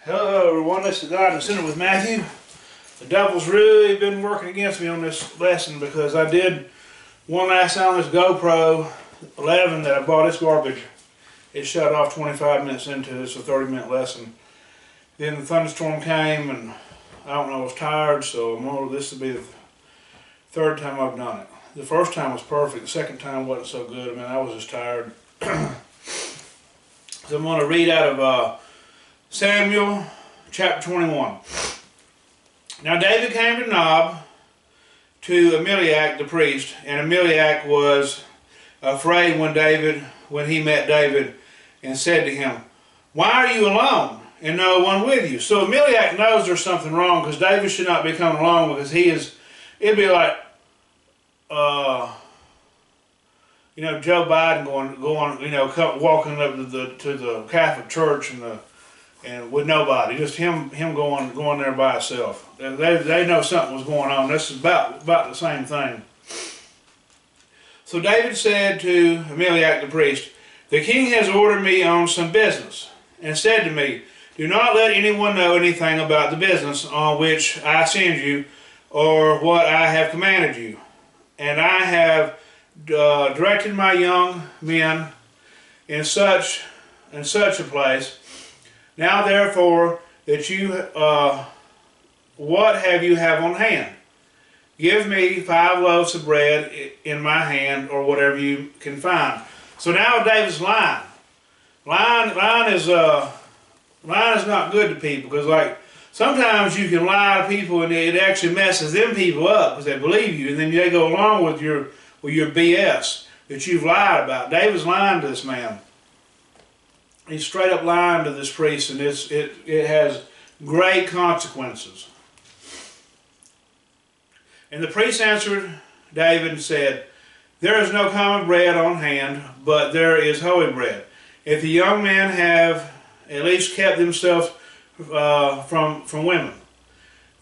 Hello everyone, this is God in the Center with Matthew. The devil's really been working against me on this lesson because I did one last time on this GoPro 11 that I bought. This garbage. It shut off 25 minutes into it. It's a 30-minute lesson. Then the thunderstorm came and I don't know, I was tired, so this will be the third time I've done it. The first time was perfect, the second time wasn't so good. I mean, I was just tired. So I'm going to read out of Samuel chapter 21. Now David came to Nob to Elimelech the priest, and Elimelech was afraid when he met David and said to him, "Why are you alone and no one with you?" So Elimelech knows there's something wrong because David should not be coming along because it'd be like Joe Biden going, walking up to the Catholic Church and with nobody, just him going there by himself. They know something was going on. This is about the same thing. So David said to Elimelech the priest, "The king has ordered me on some business, and said to me, 'Do not let anyone know anything about the business on which I send you, or what I have commanded you. And I have directed my young men in such a place. Now therefore, that what have you on hand? Give me 5 loaves of bread in my hand, or whatever you can find.'" So now David's lying. Lying is not good to people, because like sometimes you can lie to people and it actually messes them people up because they believe you, and then they go along with your BS that you've lied about. David's lying to this man. He's straight up lying to this priest, and it has great consequences. And the priest answered David and said, "There is no common bread on hand, but there is holy bread. If the young men have at least kept themselves from women."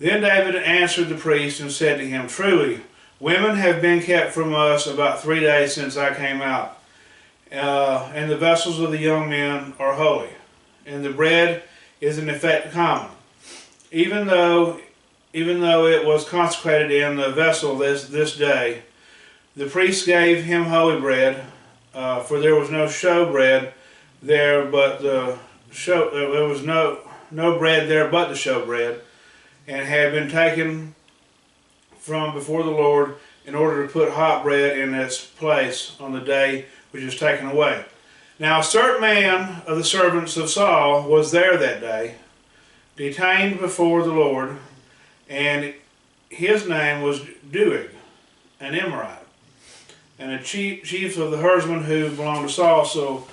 Then David answered the priest and said to him, "Truly, women have been kept from us about 3 days since I came out. And the vessels of the young men are holy, and the bread is in effect common, even though it was consecrated in the vessel this day. The priest gave him holy bread, for there was no show bread there, but there was no bread there but the show bread, and had been taken from before the Lord in order to put hot bread in its place on the day which is taken away. Now a certain man of the servants of Saul was there that day, detained before the Lord, and his name was Doeg, an Amorite, and a chief of the herdsmen who belonged to Saul. So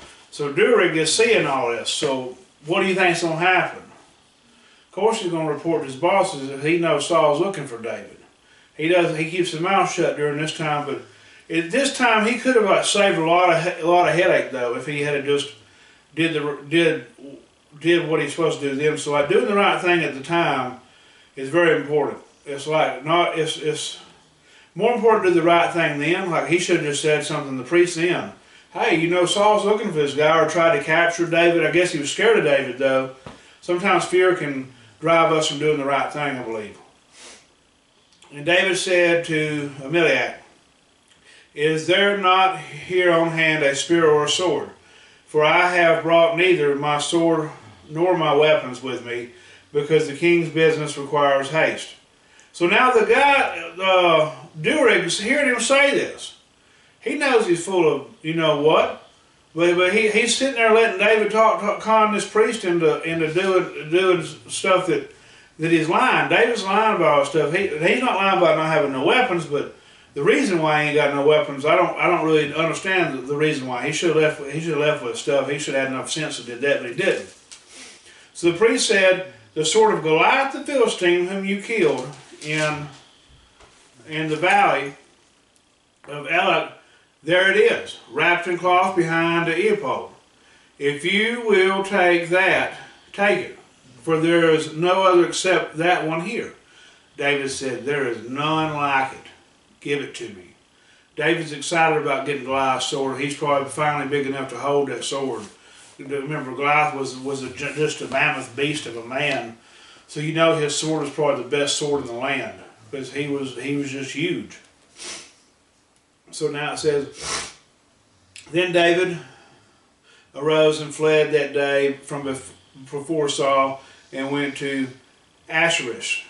Doeg is seeing all this. So what do you think is going to happen? Of course he's going to report to his bosses if he knows Saul's looking for David. He keeps his mouth shut during this time, but at this time he could have saved a lot of headache though if he had just did what he's supposed to do then. So like doing the right thing at the time is very important. It's more important to do the right thing then. Like he should have just said something to the priest then. "Hey, Saul's looking for this guy," or tried to capture David. I guess he was scared of David though. Sometimes fear can drive us from doing the right thing, I believe. And David said to Elimelech, "Is there not here on hand a spear or a sword? For I have brought neither my sword nor my weapons with me, because the king's business requires haste." So now the guy, Doeg's hearing him say this. He knows he's full of what, but he's sitting there letting David con this priest into doing stuff that he's lying. David's lying about all stuff. He's not lying about not having no weapons, but the reason why he ain't got no weapons, I don't really understand the reason why. He should have left with stuff. He should have had enough sense to do that, but he didn't. So the priest said, "The sword of Goliath the Philistine, whom you killed in the valley of Elah, there it is, wrapped in cloth behind the ear pole. If you will take that, take it, for there is no other except that one here." David said, "There is none like it. Give it to me." David's excited about getting Goliath's sword. He's probably finally big enough to hold that sword. Remember, Goliath was just a mammoth beast of a man, so you know his sword was probably the best sword in the land because he was just huge. So now it says, then David arose and fled that day from before Saul and went to Asherish,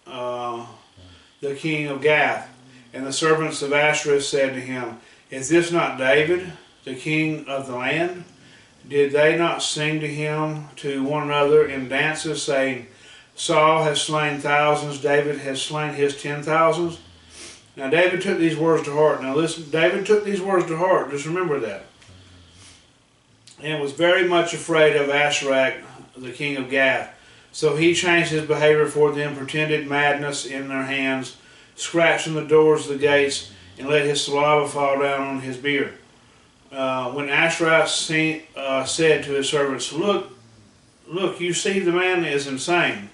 the king of Gath. And the servants of Asherish said to him, is this not David, the king of the land? Did they not sing to him to one another in dances, saying, Saul has slain thousands, David has slain his 10,000s? Now David took these words to heart. Now listen, David took these words to heart. Just remember that. And was very much afraid of Asherach, the king of Gath. So he changed his behavior for them, pretended madness in their hands, scratched on the doors of the gates, and let his saliva fall down on his beard. When Asherach said to his servants, Look, you see the man is insane.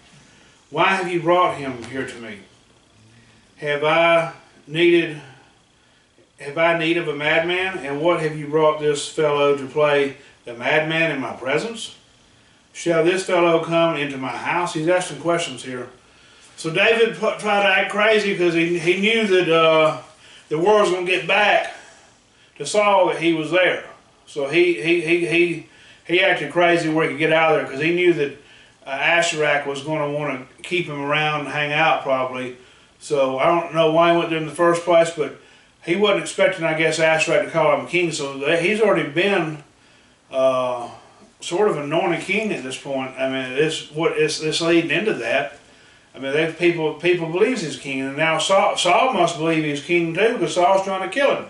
Why have you brought him here to me? Have I need of a madman? And what have you brought this fellow to play the madman in my presence? Shall this fellow come into my house? He's asking questions here. So David tried to act crazy because he knew that the word was going to get back to Saul that he was there. So he acted crazy where he could get out of there because he knew that Asherach was going to want to keep him around and hang out probably. So I don't know why he went there in the first place, but he wasn't expecting, I guess, Asherach to call him king. So he's already been sort of anointed king at this point. I mean, it's leading into that. I mean, people believes he's king, and now Saul must believe he's king too because Saul's trying to kill him.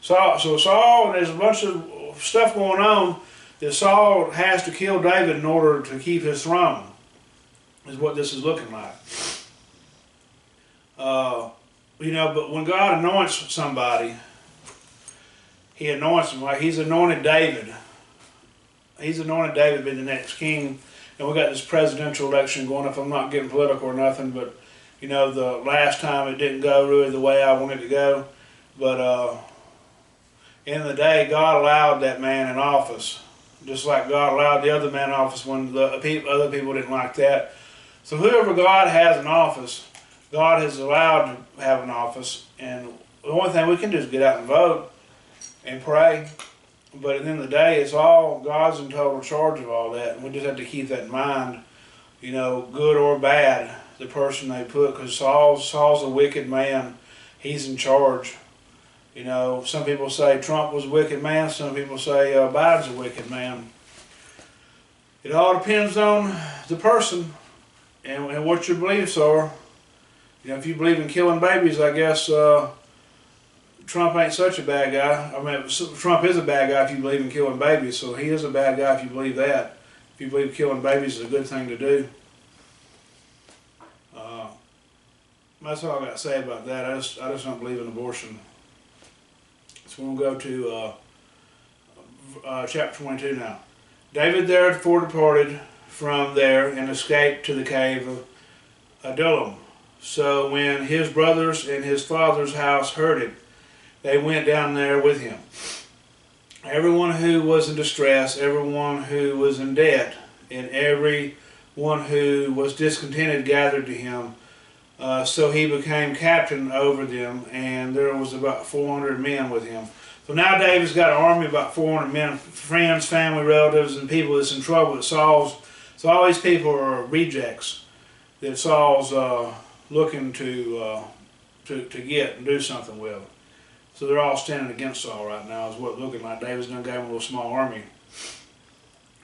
So Saul, there's a bunch of stuff going on that Saul has to kill David in order to keep his throne, is what this is looking like. You know, but when God anoints somebody, he anoints them. Like he's anointed David. He's anointed David to be the next king. And we got this presidential election going up. I'm not getting political or nothing, but you know, the last time it didn't go really the way I wanted it to go. But in the day, God allowed that man in office, just like God allowed the other man in office when the other people didn't like that. So whoever God has in office, God has allowed to have an office. And the only thing we can do is get out and vote and pray. But at the end of the day, it's all God's in total charge of all that. And we just have to keep that in mind, you know, good or bad, the person they put. Because Saul's a wicked man. He's in charge. You know, some people say Trump was a wicked man. Some people say Biden's a wicked man. It all depends on the person and what your beliefs are. You know, if you believe in killing babies, I guess Trump ain't such a bad guy. I mean, Trump is a bad guy if you believe in killing babies, so he is a bad guy if you believe that. If you believe killing babies is a good thing to do. That's all I got to say about that. I just don't believe in abortion. So we'll go to chapter 22 now. David therefore departed from there and escaped to the cave of Adullam. So when his brothers and his father's house heard it, they went down there with him. Everyone who was in distress, everyone who was in debt, and everyone who was discontented gathered to him. So he became captain over them, and there was about 400 men with him. So now David's got an army of about 400 men, friends, family, relatives, and people that's in trouble with Saul's. So all these people are rejects that Saul's looking to get and do something with. So they're all standing against Saul right now, is what it's looking like. David's done gave him a little small army.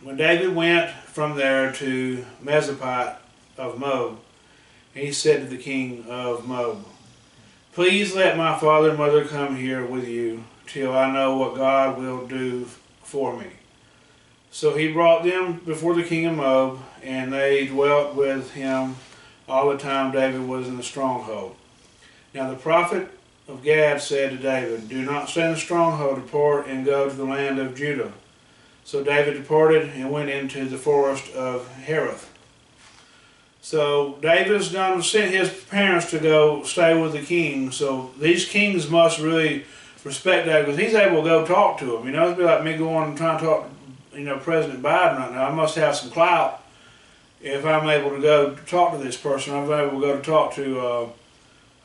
When David went from there to Mezopot of Moab, he said to the king of Moab, "Please let my father and mother come here with you till I know what God will do for me." So he brought them before the king of Moab, and they dwelt with him all the time David was in the stronghold. Now the prophet of Gad said to David, "Do not stay in the stronghold, depart and go to the land of Judah." So David departed and went into the forest of Hereth. So David's done sent his parents to go stay with the king. So these kings must really respect David because he's able to go talk to him. You know, it'd be like me going and trying to talk President Biden right now. I must have some clout if I'm able to go talk to this person. I'm able to go to talk to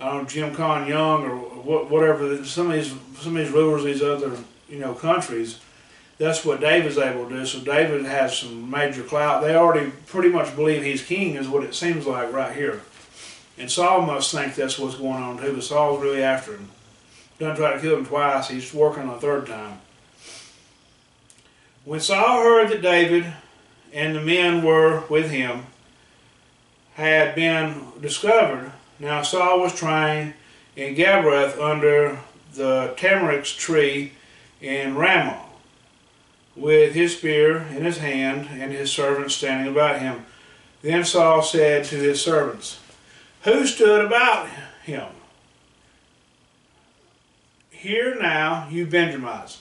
I don't know, Jim Con Young or whatever. Some of these rulers of these other countries. That's what David's able to do. So David has some major clout. They already pretty much believe he's king, is what it seems like right here. And Saul must think that's what's going on too, but Saul's really after him. Doesn't try to kill him twice, he's working on the third time. When Saul heard that David and the men were with him had been discovered, now Saul was trying in Gabreth under the tamarix tree in Ramah, with his spear in his hand and his servants standing about him. Then Saul said to his servants, "Who stood about him? Hear now, you Benjamites.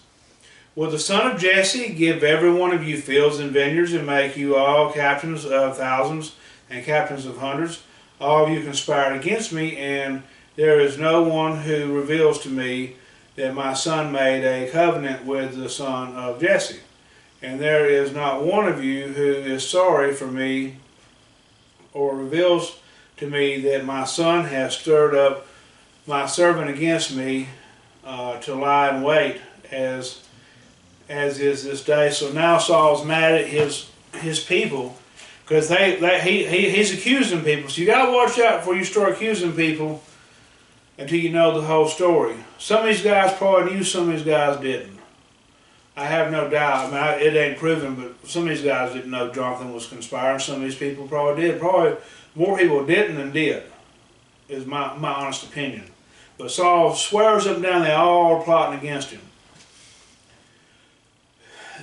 Will the son of Jesse give every one of you fields and vineyards and make you all captains of thousands and captains of hundreds? All of you conspired against me, and there is no one who reveals to me that my son made a covenant with the son of Jesse. And there is not one of you who is sorry for me or reveals to me that my son has stirred up my servant against me to lie in wait as is this day." So now Saul's mad at his people because he's accusing people. So you got to watch out before you start accusing people until you know the whole story. Some of these guys probably knew, some of these guys didn't. I have no doubt. I mean, it ain't proven, but some of these guys didn't know Jonathan was conspiring. Some of these people probably did. Probably more people didn't than did, is my honest opinion. But Saul swears up and down they all are plotting against him.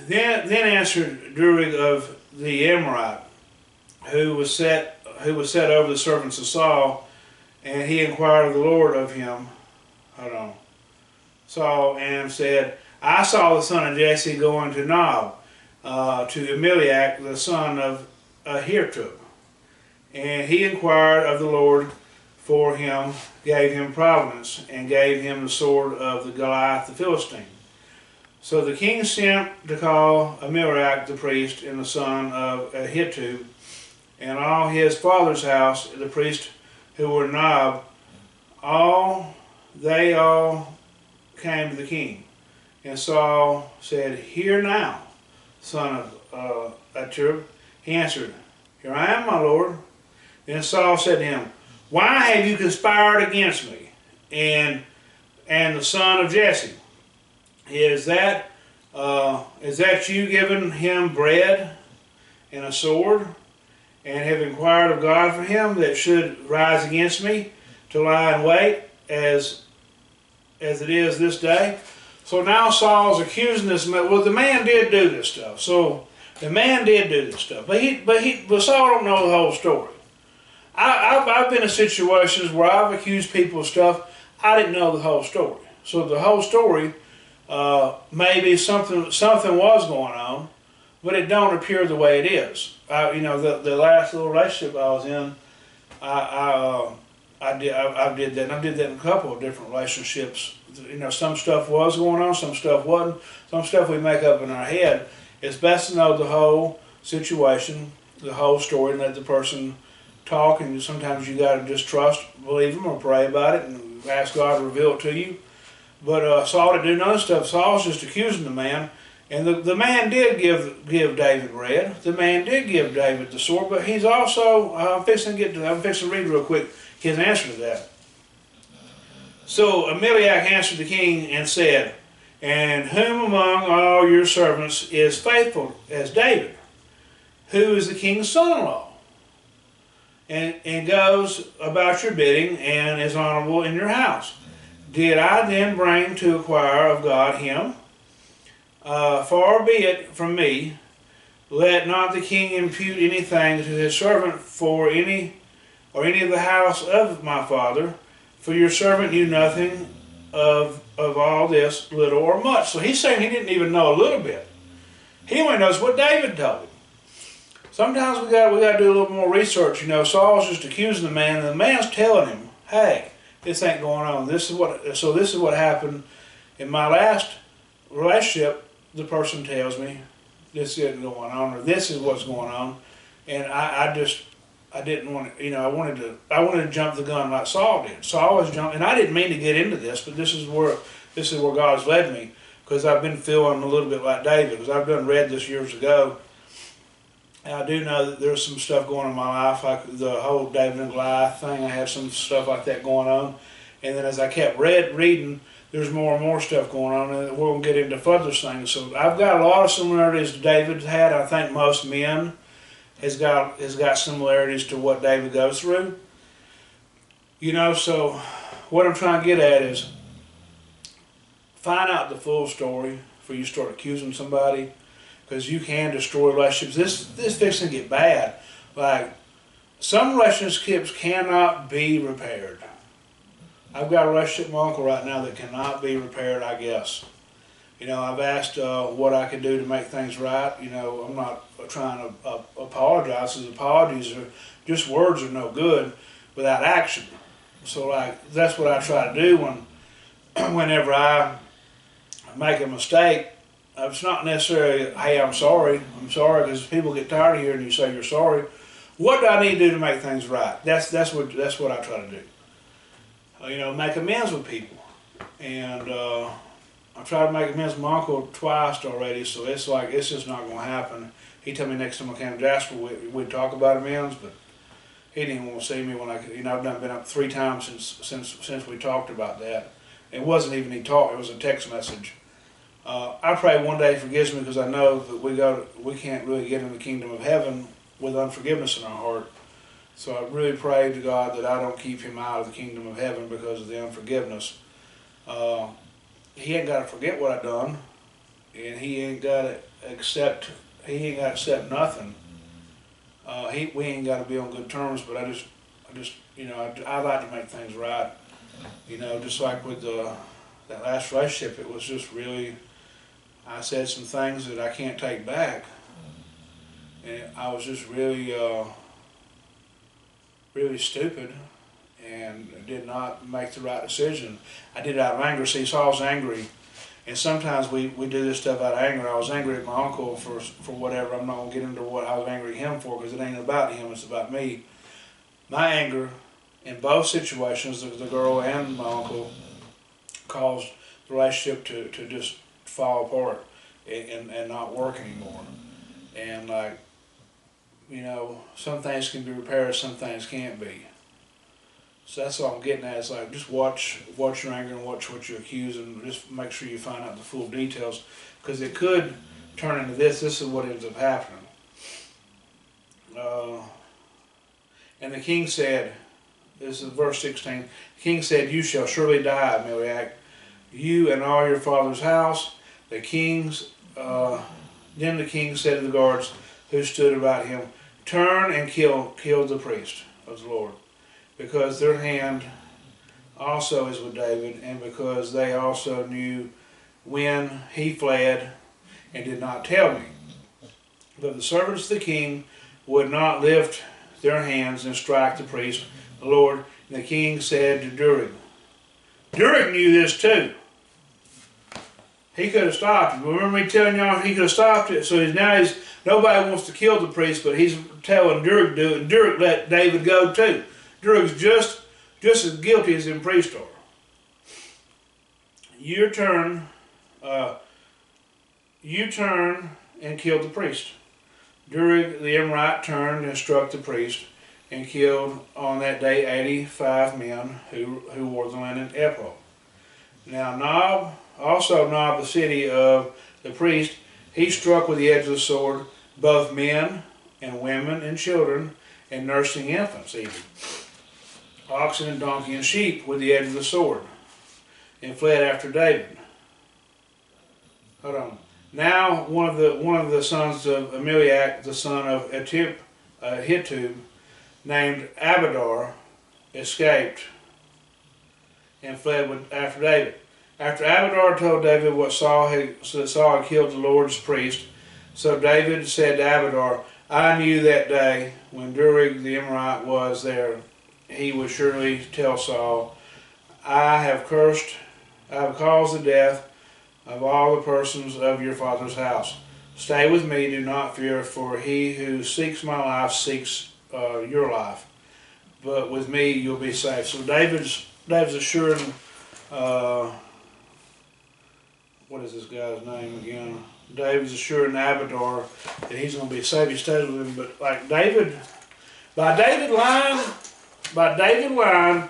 Then answered Doeg of the Amorite, who was set over the servants of Saul, and he inquired of the Lord of him. Saul and said, "I saw the son of Jesse going to Nob, to Elimelech, the son of Ahitub. And he inquired of the Lord for him, gave him providence, and gave him the sword of the Goliath the Philistine." So the king sent to call Elimelech the priest and the son of Ahitub, and all his father's house, the priests who were Nob, they all came to the king. And Saul said, "Hear now, son of Ahitub." He answered, "Here I am, my lord." Then Saul said to him, "Why have you conspired against me and the son of Jesse? Is that you giving him bread and a sword, and have inquired of God for him that should rise against me to lie in wait as it is this day?" So now Saul's accusing this man. Well, the man did do this stuff. So the man did do this stuff, but Saul don't know the whole story. I've been in situations where I've accused people of stuff I didn't know the whole story. So the whole story, maybe something was going on, but it don't appear the way it is. The last little relationship I was in, I did that, and I did that in a couple of different relationships. Some stuff was going on, some stuff wasn't. Some stuff we make up in our head. It's best to know the whole situation, the whole story, and let the person talk. And sometimes you got to just trust, believe them, or pray about it, and ask God to reveal it to you. But Saul didn't do none of stuff. Saul's just accusing the man, and the man did give David bread. The man did give David the sword, but he's also I'm fixing to read real quick his answer to that. So Elimelech answered the king and said, "And whom among all your servants is faithful as David, who is the king's son-in-law, and goes about your bidding and is honorable in your house? Did I then bring to inquire of God him? Far be it from me, let not the king impute anything to his servant for any of the house of my father, for your servant knew nothing of all this, little or much." So he's saying he didn't even know a little bit. He only knows what David told him. Sometimes we got to do a little more research. Saul's just accusing the man, and the man's telling him, "Hey, this ain't going on. This is what happened in my last relationship." The person tells me this isn't going on, or this is what's going on, and I didn't want to, you know, I wanted to jump the gun like Saul did. Saul was jumping, and I didn't mean to get into this, but this is where God's led me, because I've been feeling a little bit like David, because I've read this years ago, and I do know that there's some stuff going on in my life, like the whole David and Goliath thing. I had some stuff like that going on, and then as I kept reading, there's more and more stuff going on, and we're going to get into further things. So I've got a lot of similarities to David had. I think most men has got similarities to what David goes through. You know, so what I'm trying to get at is find out the full story before you start accusing somebody, because you can destroy relationships. This fixing to get bad. Like, some relationships cannot be repaired. I've got a relationship with my uncle right now that cannot be repaired, I guess. You know, I've asked what I could do to make things right. You know, I'm not trying to apologize, because apologies are just words are no good without action. So, like, that's what I try to do whenever I make a mistake. It's not necessarily, hey, I'm sorry, because people get tired of hearing you say you're sorry. What do I need to do to make things right? That's what I try to do. You know, make amends with people, and I've tried to make amends with my uncle twice already, so it's like, it's just not going to happen. He told me next time I came to Jasper, we'd talk about amends, but he didn't even want to see me when I've been up 3 times since we talked about that. It wasn't even he talked, it was a text message. I pray one day he forgives me, because I know that we can't really get in the kingdom of heaven with unforgiveness in our heart. So I really pray to God that I don't keep him out of the kingdom of heaven because of the unforgiveness. He ain't got to forget what I done, and he ain't got to accept nothing. We ain't got to be on good terms, but I just you know, I like to make things right. You know, just like with that last relationship, it was just really, I said some things that I can't take back, and I was just really stupid and did not make the right decision. I did it out of anger. See, Saul's angry, and sometimes we do this stuff out of anger. I was angry at my uncle for whatever. I'm not going to get into what I was angry at him for, because it ain't about him, it's about me. My anger in both situations, the girl and my uncle, caused the relationship to just fall apart and not work anymore. And, like, you know, some things can be repaired, some things can't be. So that's all I'm getting at. It's like, just watch your anger and watch what you accuse, and just make sure you find out the full details, because it could turn into this. This is what ends up happening. And the king said, this is verse 16, the king said, "You shall surely die, Abimelech, you and all your father's house." Then the king said to the guards who stood about him, "Turn and kill the priest of the Lord, because their hand also is with David, and because they also knew when he fled and did not tell me." But the servants of the king would not lift their hands and strike the priest, the Lord. And the king said to Durig. Durig knew this too. He could have stopped it. Remember me telling y'all he could have stopped it? So now nobody wants to kill the priest, but he's telling Durig to do it, and Durig let David go too. Durig's just as guilty as them priests are. You turn and kill the priest. Durig the Amorite turned and struck the priest, and killed on that day 85 men who wore the linen ephod. Now Nob, the city of the priest, he struck with the edge of the sword both men and women and children and nursing infants even, oxen and donkey and sheep with the edge of the sword, and fled after David. Hold on. Now one of the sons of Abimelech, the son of Hittub, named Abadar, escaped and fled after David. After Abadar told David what Saul had killed the Lord's priest, so David said to Abadar, "I knew that day when Durig the Amorite was there, he would surely tell Saul, I have caused the death of all the persons of your father's house." Stay with me, do not fear, for he who seeks my life seeks your life. But with me, you'll be safe. So David's assuring, what is this guy's name again? David's assuring Abadar that he's going to be safe. He stays with him. But like by David lying,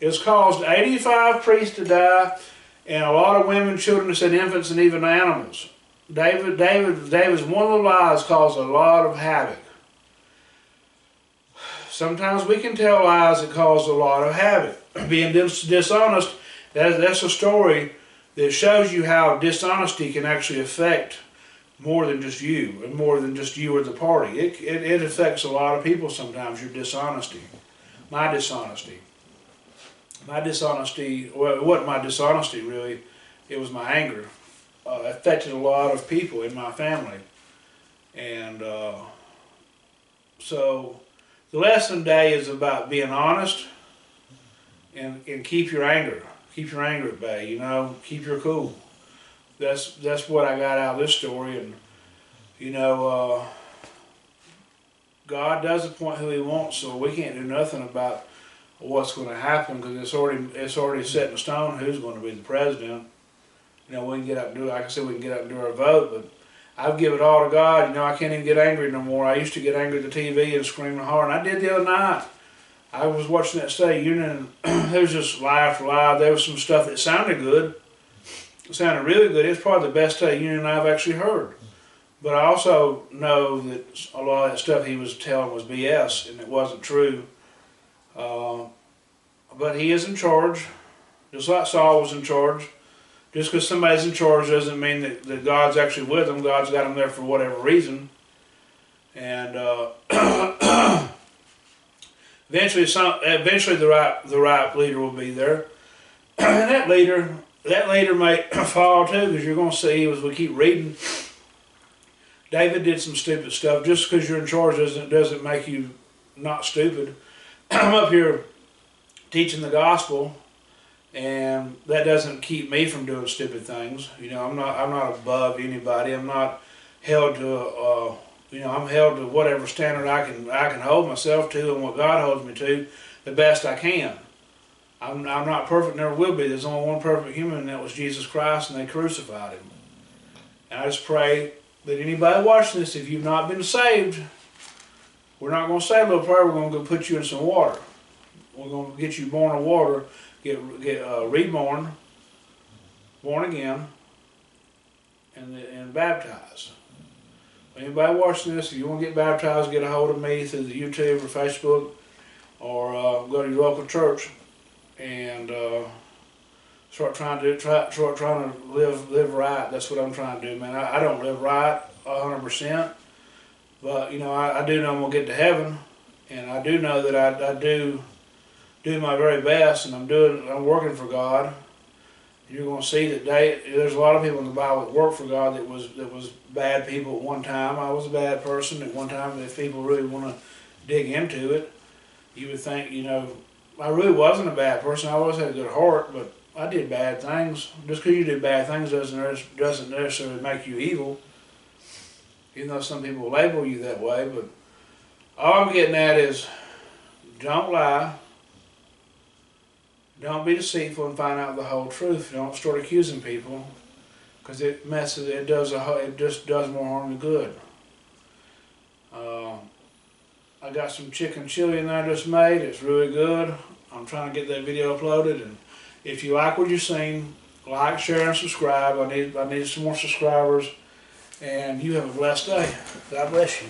it's caused 85 priests to die, and a lot of women, children, and infants, and even animals. David's one little lie has caused a lot of havoc. Sometimes we can tell lies that cause a lot of havoc. Being dishonest, that's a story that shows you how dishonesty can actually affect more than just you, and more than just you or the party. It affects a lot of people sometimes, your dishonesty. My dishonesty. Well, it wasn't my dishonesty really, it was my anger. Affected a lot of people in my family. And so the lesson today is about being honest and keep your anger. Keep your anger at bay, you know, keep your cool. That's what I got out of this story. And you know, God does appoint who he wants, so we can't do nothing about what's going to happen, because it's already set in stone who's going to be the president. You know, we can get up and do, like I said, we can get up and do our vote, but I've given it all to God. You know, I can't even get angry no more. I used to get angry at the TV and scream hard, and I did the other night. I was watching that State Union, and there was just lie after lie. There was some stuff that sounded good. It sounded really good. It's probably the best State Union I've actually heard. But I also know that a lot of that stuff he was telling was BS, and it wasn't true. But he is in charge, just like Saul was in charge. Just because somebody's in charge doesn't mean that God's actually with them. God's got them there for whatever reason. And eventually the right leader will be there. And that leader may fall too, because you're going to see, as we keep reading, David did some stupid stuff. Just because you're in charge doesn't make you not stupid. I'm up here teaching the gospel, and that doesn't keep me from doing stupid things. You know, I'm not above anybody. I'm not held to you know, I'm held to whatever standard I can hold myself to, and what God holds me to, the best I can. I'm not perfect, never will be. There's only one perfect human, and that was Jesus Christ, and they crucified him. And I just pray that anybody watching this, if you've not been saved, we're not going to say a little prayer. We're going to go put you in some water. We're going to get you born of water, get reborn, born again, and baptized. Anybody watching this, if you want to get baptized, get a hold of me through the YouTube or Facebook, or go to your local church and start trying to live right. That's what I'm trying to do, man. I don't live right 100%, but you know, I do know I'm gonna get to heaven, and I do know that I do my very best, and I'm working for God. You're going to see that there's a lot of people in the Bible that work for God that was bad people at one time. I was a bad person at one time. If people really want to dig into it, you would think, you know, I really wasn't a bad person. I always had a good heart, but I did bad things. Just because you do bad things doesn't necessarily make you evil, even though some people label you that way. But all I'm getting at is, don't lie. Don't be deceitful and find out the whole truth. Don't start accusing people, because it just does more harm than good. I got some chicken chili in there I just made. It's really good. I'm trying to get that video uploaded, and if you like what you've seen, like, share, and subscribe. I need some more subscribers, and you have a blessed day. God bless you.